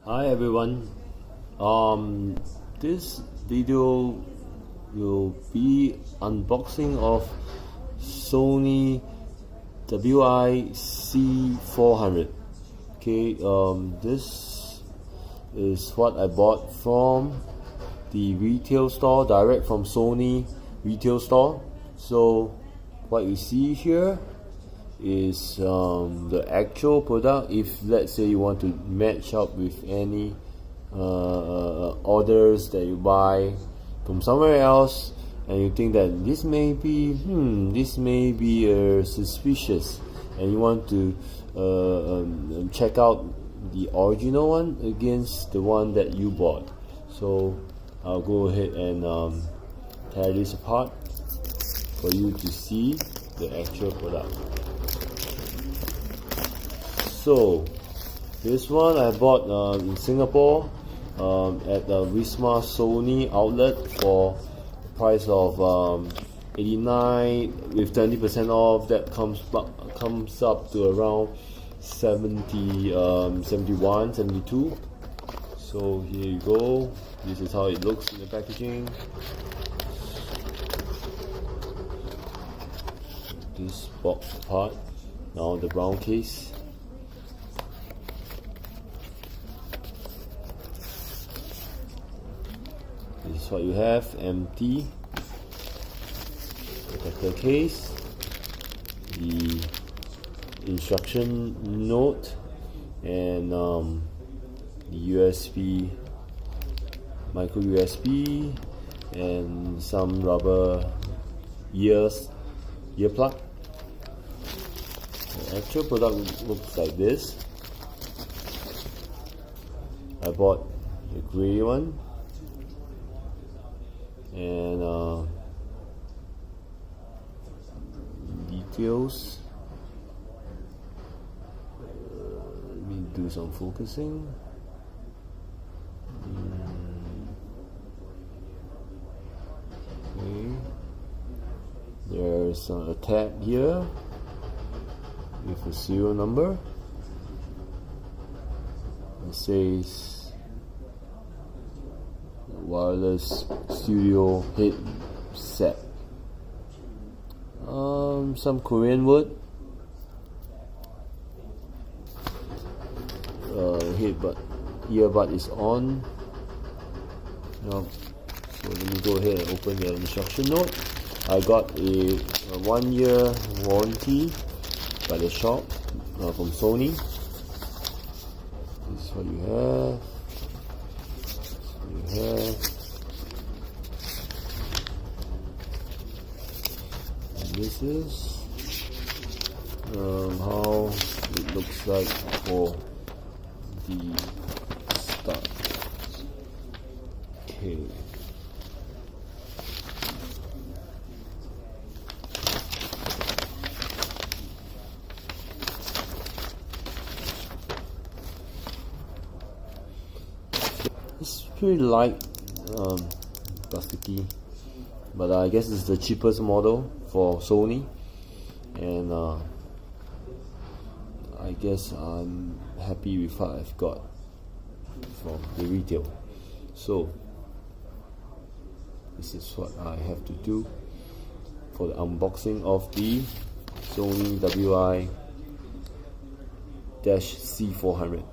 Hi everyone. This video will be unboxing of Sony WI-C400. Okay, this is what I bought from the retail store, direct from Sony retail store. So what you see here is the actual product. If let's say you want to match up with any orders that you buy from somewhere else, and you think that this may be suspicious, and you want to check out the original one against the one that you bought. So I'll go ahead and tear this apart for you to see the actual product. So this one I bought in Singapore at the Wisma Sony outlet for the price of $89 with 20% off. That comes up to around 71, 72. So here you go. This is how it looks in the packaging. This box apart. Now the brown case. This is what you have, empty protector case, the instruction note, and the USB, micro USB, and some rubber ear plug. The actual product looks like this. I bought the grey one. And details. Let me do some focusing. Okay. There's a tab here with a serial number. It says wireless studio headset. Some Korean word. Earbud is on. Now, so let me go ahead and open the instruction note. I got a 1-year warranty by the shop from Sony. This is what you have. And this is how it looks like for the start. Okay. It's pretty light, plasticky, but I guess it's the cheapest model for Sony, and I guess I'm happy with what I've got from the retail. So this is what I have to do for the unboxing of the Sony WI-C400.